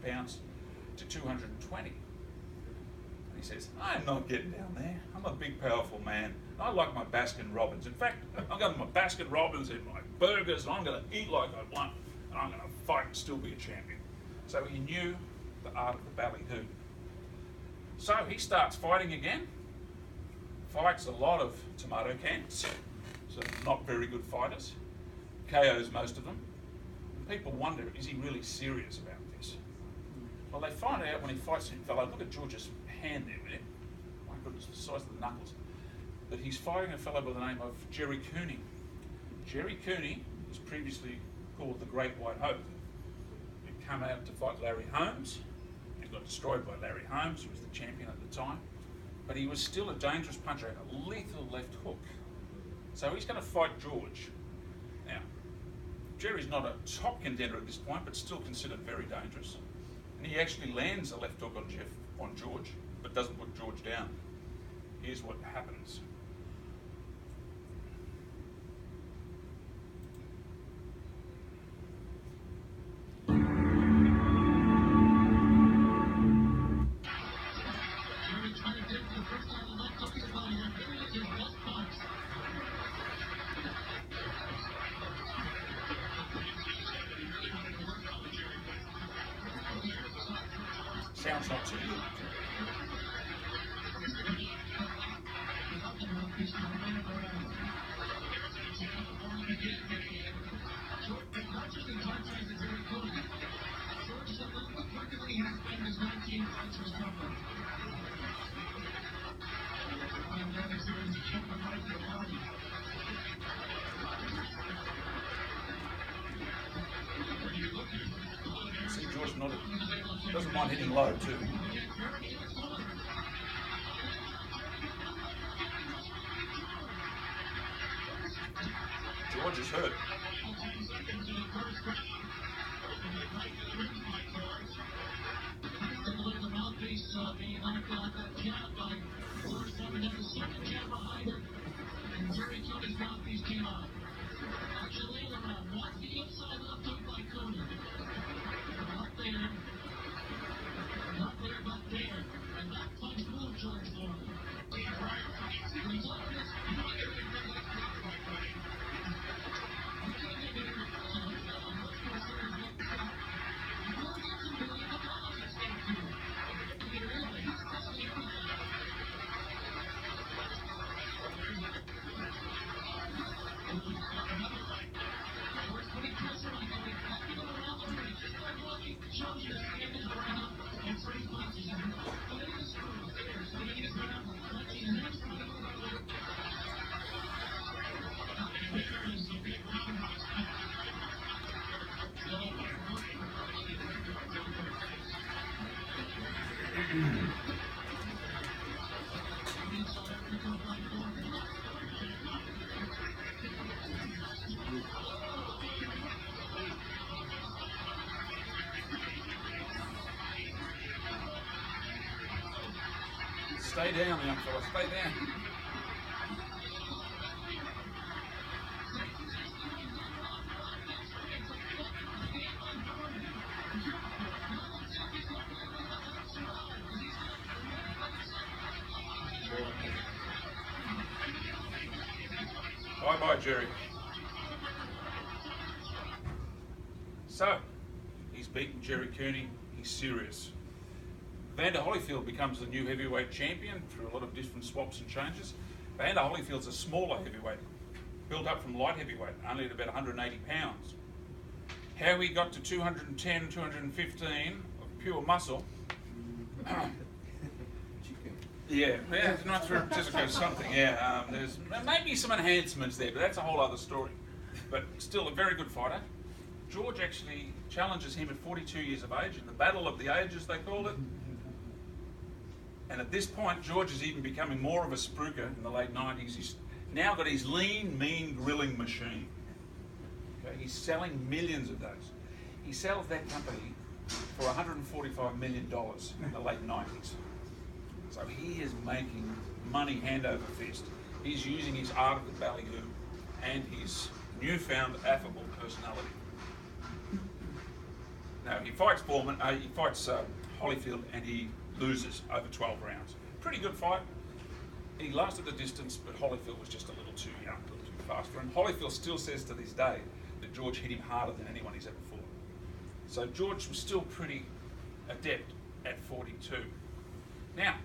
pounds to 220. And he says, I'm not getting down there. I'm a big, powerful man. I like my Baskin Robbins. In fact, I've got my Baskin Robbins in my burgers, and I'm going to eat like I want, and I'm going to fight and still be a champion. So he knew the art of the ballyhoo. So he starts fighting again, fights a lot of tomato cans, so not very good fighters, KOs most of them. And people wonder, is he really serious about this? Well, they find out when he fights him, fellow, look at George's hand there, man. My goodness, the size of the knuckles. That he's fighting a fellow by the name of Jerry Cooney. Jerry Cooney was previously called the Great White Hope. He'd come out to fight Larry Holmes. He got destroyed by Larry Holmes, who was the champion at the time. But he was still a dangerous puncher and a lethal left hook. So he's going to fight George. Now, Jerry's not a top contender at this point, but still considered very dangerous. And he actually lands a left hook on George, but doesn't put George down. Here's what happens. Sounds not too good. See, George nodded. Doesn't mind hitting low too. George is hurt. Stay down, young fella, stay down. Bye-bye, Jerry. So, he's beaten Jerry Cooney, he's serious. Vander Holyfield becomes the new heavyweight champion through a lot of different swaps and changes. Vander Holyfield's a smaller heavyweight, built up from light heavyweight, only at about 180 pounds. How he got to 210, 215 of pure muscle, yeah, not through just something, yeah. There's maybe some enhancements there, but that's a whole other story. But still a very good fighter. George actually challenges him at 42 years of age in the Battle of the Ages, they called it. And at this point, George is even becoming more of a spruiker in the late 90s. He's now got his lean, mean grilling machine. Okay, he's selling millions of those. He sells that company for $145 million in the late 90s. So he is making money hand over fist. He's using his art of the ballyhoo and his newfound affable personality. No, he fights Foreman. He fights Holyfield, and he loses over 12 rounds. Pretty good fight. He lasted the distance, but Holyfield was just a little too young, a little too fast for him. Holyfield still says to this day that George hit him harder than anyone he's ever fought. So George was still pretty adept at 42. Now,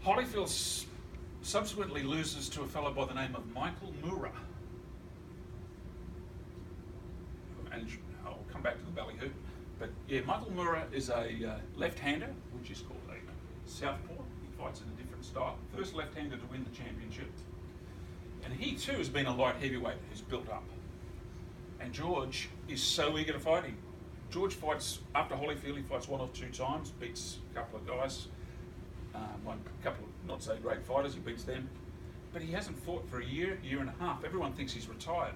Holyfield subsequently loses to a fellow by the name of Michael Moorer. And I'll come back to the ballyhoo. But yeah, Michael Moorer is a left-hander, which is called a southpaw. He fights in a different style. First left-hander to win the championship. And he too has been a light heavyweight who's built up. And George is so eager to fight him. George fights, after Holyfield, he fights 1 or 2 times, beats a couple of guys, a couple of not so great fighters, he beats them. But he hasn't fought for a year, year and a half. Everyone thinks he's retired.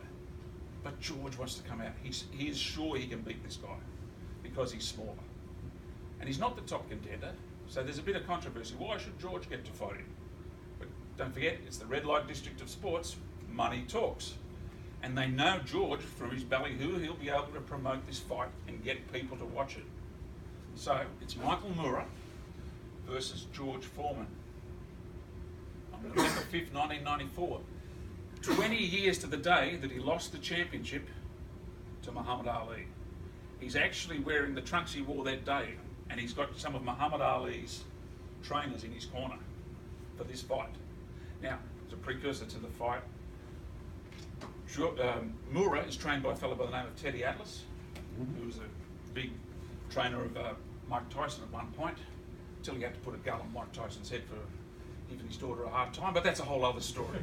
But George wants to come out. He is sure he can beat this guy because he's smaller. And he's not the top contender, so there's a bit of controversy. Why should George get to fight him? But don't forget, it's the red light district of sports. Money talks. And they know George, through his ballyhoo, he'll be able to promote this fight and get people to watch it. So it's Michael Moorer versus George Foreman on November 5th, 1994. 20 years to the day that he lost the championship to Muhammad Ali. He's actually wearing the trunks he wore that day, and he's got some of Muhammad Ali's trainers in his corner for this fight. Now, as a precursor to the fight, Moorer is trained by a fellow by the name of Teddy Atlas, who was a big trainer of Mike Tyson at one point, until he had to put a gun on Mike Tyson's head for giving his daughter a hard time, but that's a whole other story.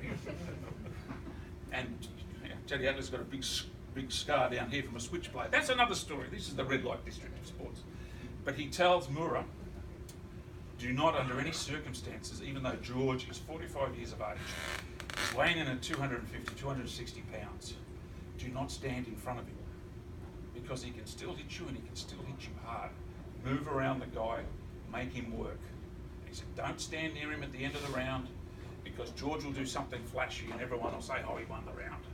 And Teddy Atlas got a big scar down here from a switchblade. That's another story. This is the red light district of sports. But he tells Moorer, do not under any circumstances, even though George is 45 years of age, he's weighing in at 250, 260 pounds, do not stand in front of him, because he can still hit you and he can still hit you hard. Move around the guy, make him work. He said, don't stand near him at the end of the round, because George will do something flashy and everyone will say, oh, he won the round.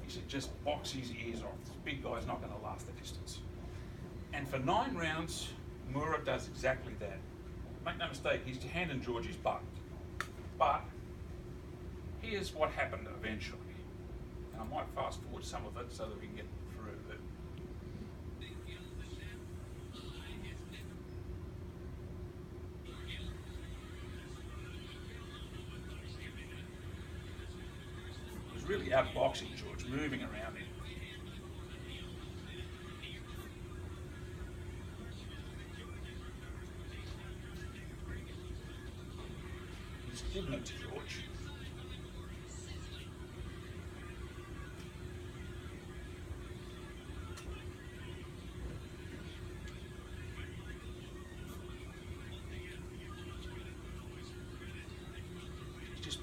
He said, just box his ears off. This big guy's not going to last the distance. And for 9 rounds, Moorer does exactly that. Make no mistake, he's handing George his butt. But here's what happened eventually. And I might fast forward some of it so that we can get through it. He was really outboxing George, moving around him. He's giving it to George.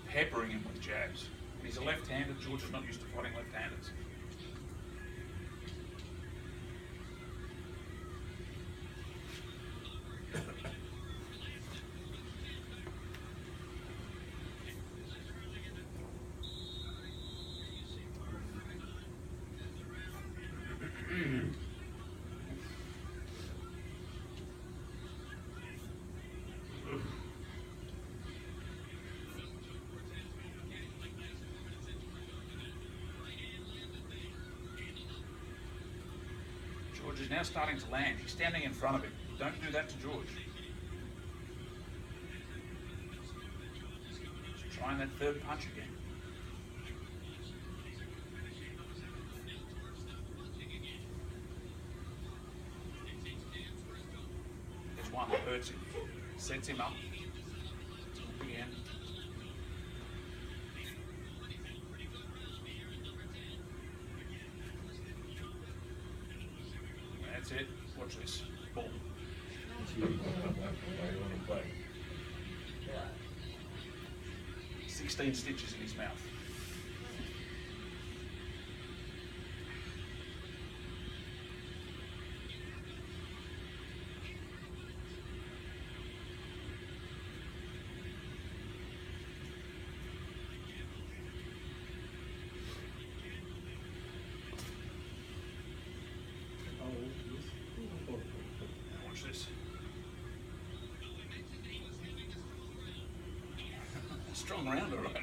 Peppering him with jabs. And he's a left-hander. George is not used to fighting left-handers. George is now starting to land. He's standing in front of him. Don't do that to George. He's trying that third punch again. There's one that hurts him. Sets him up. Again. That's it. Watch this. Boom. 16 stitches in his mouth. Strong rounder, right?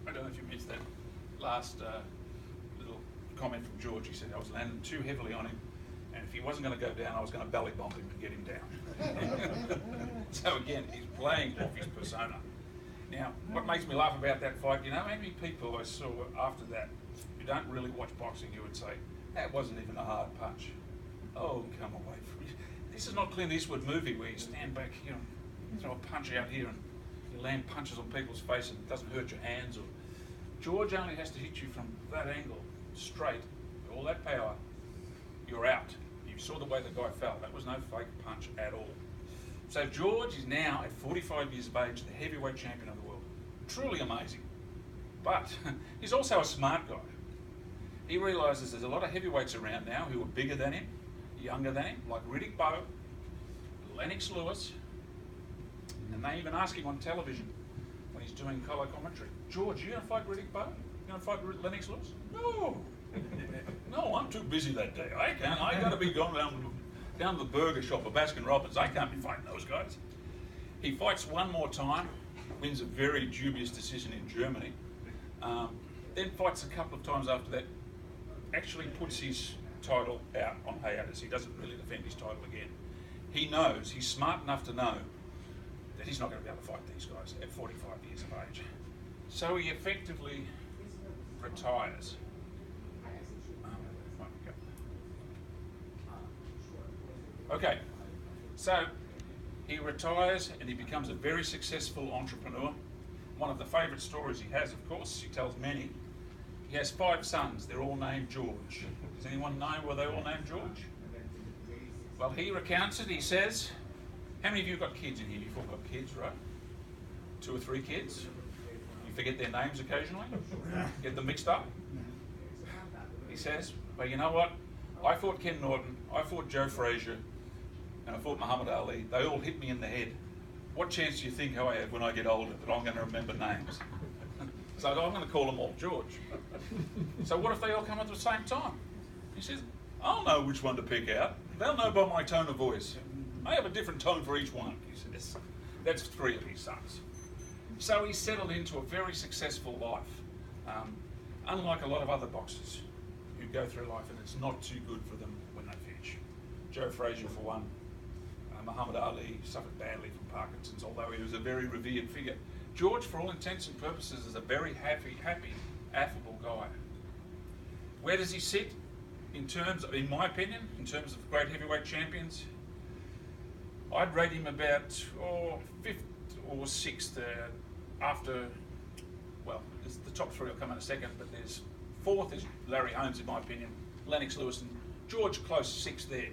I don't know if you missed that last little comment from George. He said I was landing too heavily on him, and if he wasn't going to go down, I was going to belly bomb him and get him down. So again, he's playing off his persona. Now, what makes me laugh about that fight, you know how many people I saw after that who don't really watch boxing, you would say, that wasn't even a hard punch. Oh, come away from it. This is not Clint Eastwood movie where you stand back here and throw a punch out here and you land punches on people's face and it doesn't hurt your hands. Or George only has to hit you from that angle, straight, with all that power, you're out. You saw the way the guy fell. That was no fake punch at all. So George is now, at 45 years of age, the heavyweight champion of the world. Truly amazing. But he's also a smart guy. He realises there's a lot of heavyweights around now who are bigger than him, younger than him, like Riddick Bowe, Lennox Lewis, and they even ask him on television when he's doing colour commentary, George, you going to fight Riddick Bowe? You going to fight Lennox Lewis? No. No, I'm too busy that day. I can't. I got to be going down to the burger shop of Baskin Robbins. I can't be fighting those guys. He fights one more time, wins a very dubious decision in Germany, then fights a couple of times after that, actually puts his title out on hiatus. He doesn't really defend his title again. He knows, he's smart enough to know that he's not going to be able to fight these guys at 45 years of age. So he effectively retires. Okay, so he retires and he becomes a very successful entrepreneur. One of the favourite stories he has, of course, he tells many, he has 5 sons. They're all named George. Does anyone know why they're all named George? Well, he recounts it. He says, how many of you got kids in here? You've all got kids, right? 2 or 3 kids? You forget their names occasionally? Get them mixed up? He says, well, you know what? I fought Ken Norton, I fought Joe Frazier, and I fought Muhammad Ali. They all hit me in the head. What chance do you think I have when I get older that I'm going to remember names? So I'm going to call them all George. So what if they all come at the same time? He says, I'll know which one to pick out. They'll know by my tone of voice. I have a different tone for each one, he says. That's 3 of his sons. So he settled into a very successful life. Unlike a lot of other boxers who go through life and it's not too good for them when they finish. Joe Frazier, for one. Muhammad Ali suffered badly from Parkinson's, although he was a very revered figure. George, for all intents and purposes, is a very happy, affable guy. Where does he sit in terms of, in my opinion, in terms of great heavyweight champions? I'd rate him about 5th or 6th after, well, the top 3 will come in a second, but there's 4th is Larry Holmes, in my opinion, Lennox Lewis, and George close 6th there.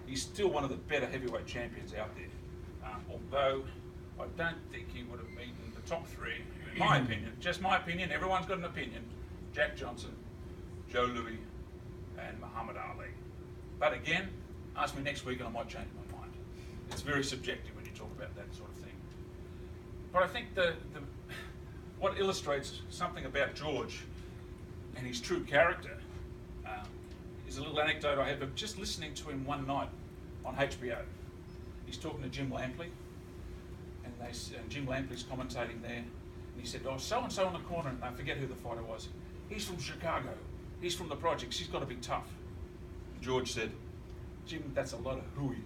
He's still one of the better heavyweight champions out there. Although I don't think he would have beaten the top 3, in my opinion, just my opinion, everyone's got an opinion, Jack Johnson, Joe Louis, and Muhammad Ali. But again, ask me next week and I might change my mind. It's very subjective when you talk about that sort of thing. But I think what illustrates something about George and his true character is a little anecdote I had of just listening to him one night on HBO. He's talking to Jim Lampley, and Jim Lampley's commentating there, and he said, oh, so-and-so in the corner, and I forget who the fighter was. He's from Chicago. He's from the projects. He's got to be tough. George said, Jim, that's a lot of hooey.